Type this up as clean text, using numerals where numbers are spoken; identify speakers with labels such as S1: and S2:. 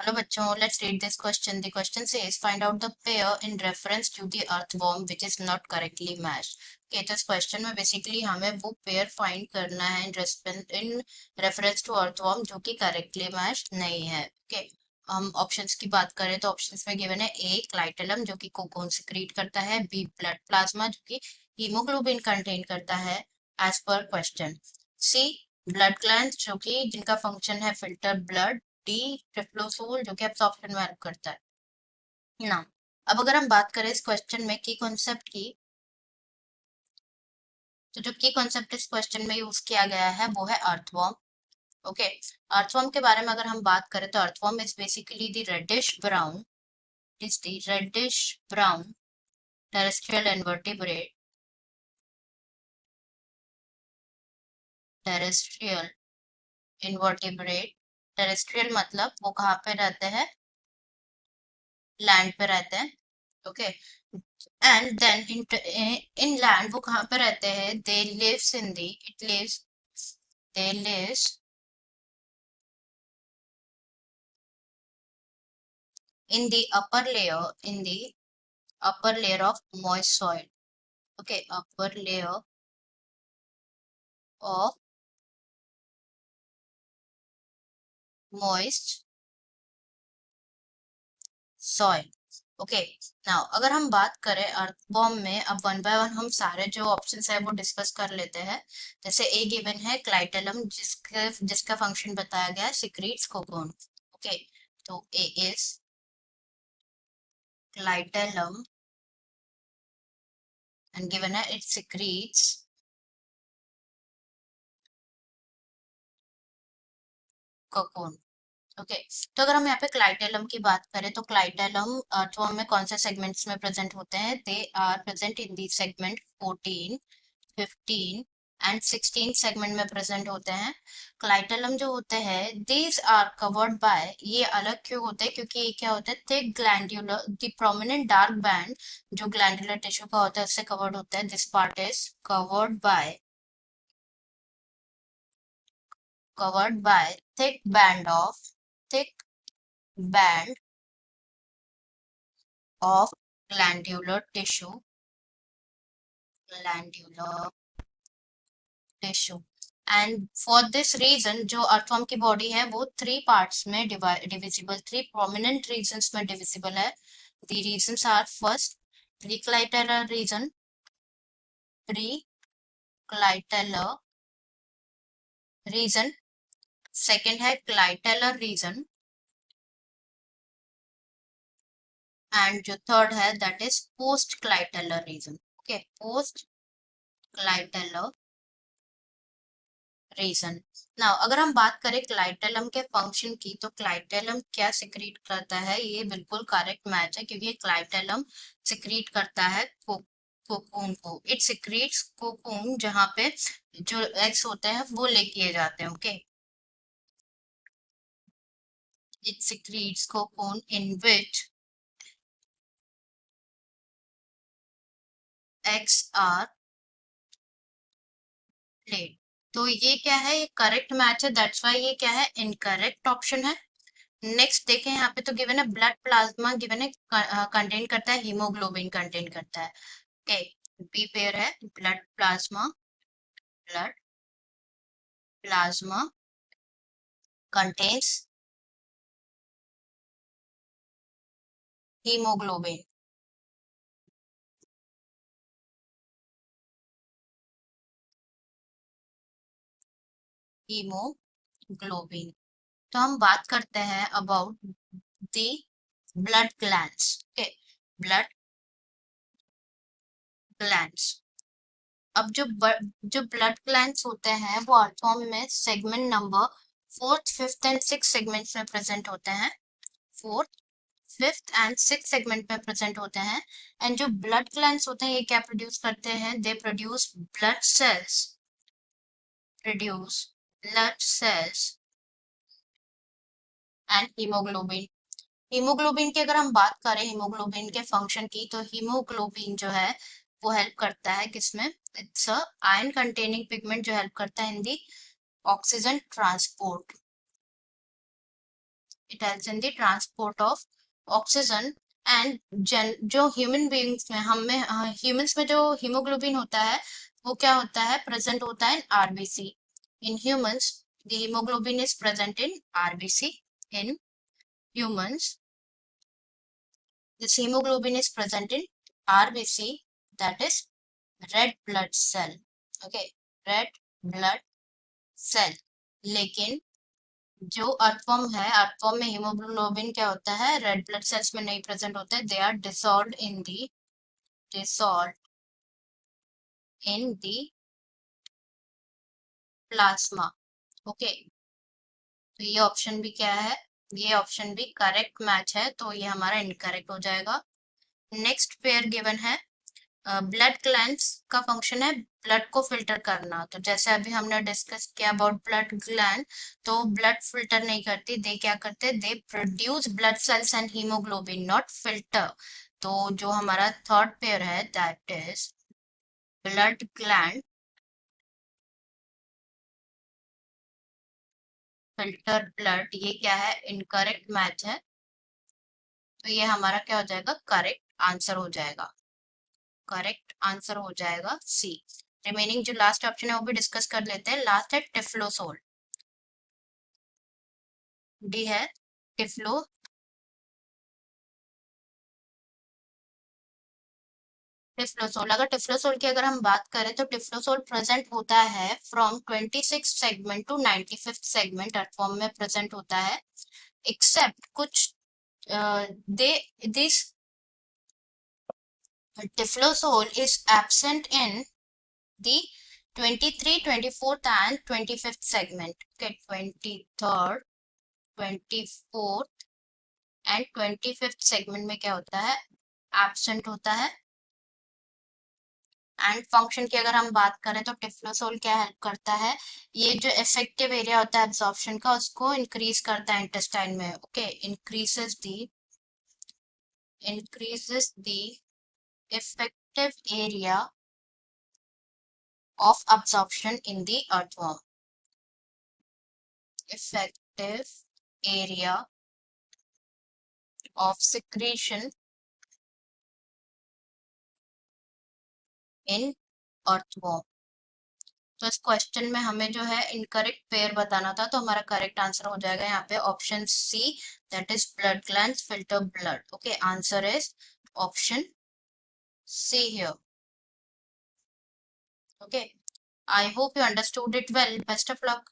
S1: Hello बच्चों, let's read this question. The question says find out the pair in reference to the earthworm which is not correctly matched. Okay, तो इस question में basically हमें वो pair find करना है in reference to earthworm जो कि करेक्टली मैच नहीं है. ओके, हम ऑप्शंस की बात करें तो ऑप्शंस में गिवन है ए क्लाइटेलम जो कि कोकून सिक्रीट करता है, बी ब्लड प्लाज्मा जो कि हीमोग्लोबिन कंटेन करता है एज पर क्वेश्चन, सी ब्लड ग्लैंड्स जो कि जिनका फंक्शन है फिल्टर ब्लड, डी ट्रिफ्लोसोल जो कि एब्जॉर्प्शन में हेल्प करता है ना. अब अगर हम बात करें इस क्वेश्चन में की कॉन्सेप्ट की, तो जो की कॉन्सेप्ट इस क्वेश्चन में यूज किया गया है वो है अर्थवॉर्म. ओके, अर्थवॉर्म के बारे में अगर हम बात करें तो earthworm is basically the reddish brown terrestrial invertebrate. Terrestrial invertebrate, terrestrial मतलब वो कहाँ पे रहते हैं, लैंड पे रहते हैं. Okay, and then in land वो कहाँ पे रहते हैं, they lives in the upper layer of moist soil. Okay, upper layer of moist soil. Okay, now अगर हम बात करें अर्थवॉर्म में, अब वन बाय वन हम सारे जो ऑप्शंस है वो डिस्कस कर लेते हैं. जैसे ए गिवन है क्लाइटेलम जिसका फंक्शन बताया गया है सिक्रीट्स कोकून. ओके, तो ए इज क्लाइटेलम and given है it secretes cocoon. ओके, तो अगर हम यहाँ पे क्लाइटेलम की बात करें तो क्लाइटेलम अर्थवॉर्म में कौन से सेगमेंट्स में प्रेजेंट होते हैं, they are present in the segment 14, 15 and 16 segment में प्रेजेंट होते हैं. क्लाइटेलम जो होते हैं दीज आर कवर्ड बाय, ये अलग क्यों होते हैं क्योंकि ये क्या होता है, thick glandular the prominent dark band जो ग्लैंडुलर टिश्यू का होता है उससे कवर्ड होता है. This part is covered by thick band of glandular tissue and for this reason जो अर्थवर्म की बॉडी है वो थ्री पार्ट्स में डिविजिबल, थ्री प्रोमिनेंट रीजन्स में डिविजिबल है. The regions are first preclitellar region, second है क्लाइटेलर रीजन एंड जो third है that is post clitellar region. Okay, post clitellar region. Now अगर हम बात करें क्लाइटेलम के फंक्शन की तो क्लाइटेलम क्या सिक्रीट करता है, ये बिल्कुल करेक्ट मैच है क्योंकि क्लाइटेलम सिक्रीट करता है कोकून को. इट सिक्रीट्स कोकून जहाँ पे जो एग्स होते हैं वो ले किए जाते हैं. Okay, it secretes cocoon in which eggs are laid. तो ये क्या है, ये करेक्ट मैच है, दैट्स वाई ये क्या है, इनकरेक्ट ऑप्शन है. नेक्स्ट देखें यहाँ पे तो गिवन है ब्लड प्लाज्मा गिवन है कंटेन करता है हीमोग्लोबिन कंटेन करता है. ओके, बी पेयर है blood plasma contains haemoglobin. Haemoglobin, तो हम बात करते हैं about the blood glands. Okay, blood glands. अब जो ब्लड ग्लैंड्स होते हैं वो अर्थवॉर्म में segment number fourth, fifth and six segments में प्रेजेंट होते हैं. Fourth, fifth and six segment में प्रेजेंट होते हैं. एंड जो ब्लड ग्लैंड्स होते हैं ये क्या प्रोड्यूस करते हैं, they produce blood cells and haemoglobin. Haemoglobin की अगर हम बात करें हीमोग्लोबिन के फंक्शन की तो हीमोग्लोबिन जो है वो हेल्प करता है किसमें, it's a iron containing pigment जो हेल्प करता है in the oxygen transport. It helps in the transport of oxygen and जो ह्यूमन बीइंग्स में ह्यूमंस में जो हीमोग्लोबिन होता है वो क्या होता है, प्रेजेंट होता है in RBC. In humans the haemoglobin is present in RBC. In humans this hemoglobin is present in RBC, that is red blood cell. Okay, red blood cell. लेकिन जो अर्थवर्म है, अर्थवर्म में हीमोग्लोबिन क्या होता है, red blood cells में नहीं present होता है. They are dissolved in the plasma. Okay, तो ये ऑप्शन भी क्या है, ये ऑप्शन भी करेक्ट मैच है, तो ये हमारा इनकरेक्ट हो जाएगा. नेक्स्ट पेयर गिवन है, ब्लड ग्लैंड्स का फंक्शन है ब्लड को फिल्टर करना. तो जैसे अभी हमने डिस्कस किया अबाउट ब्लड ग्लैंड, तो ब्लड फिल्टर नहीं करती, दे क्या करते, they produce blood cells and haemoglobin, not filter. तो जो हमारा थर्ड पेयर है that is blood gland filter blood, ये क्या है, इनकरेक्ट मैच है. तो ये हमारा क्या हो जाएगा, करेक्ट आंसर हो जाएगा. करेक्ट आंसर हो जाएगा सी. रिमेनिंग जो लास्ट ऑप्शन है वो भी डिस्कस कर लेते हैं. लास्ट है टिफ्लोसोल. डी है टिफ्लो टिफ्लोसोल. अगर टिफ्लोसोल की अगर हम बात करें तो टिफ्लोसोल प्रेजेंट होता है from 26 segment to 95th segment earthworm में प्रेजेंट होता है. एक्सेप्ट कुछ दे this typhlosole is absent in the 23, 24th and 25th segment. Okay, 23rd, 24th and 25th segment में क्या होता है, एब्सेंट होता है. एंड फंक्शन की अगर हम बात करें तो टिफ्लोसोल क्या हेल्प करता है, ये जो इफेक्टिव एरिया होता है एब्जॉर्प्शन का उसको इंक्रीज करता है इंटेस्टाइन में. Okay, increases the effective area of absorption in the earthworm. Effective area of secretion in earthworm. तो इस क्वेश्चन में हमें जो है इनकरेक्ट पेयर बताना था, तो हमारा करेक्ट आंसर हो जाएगा यहाँ पे option C, that is blood glands filter blood. Okay, answer is option C here. Okay, I hope you understood it well. Best of luck.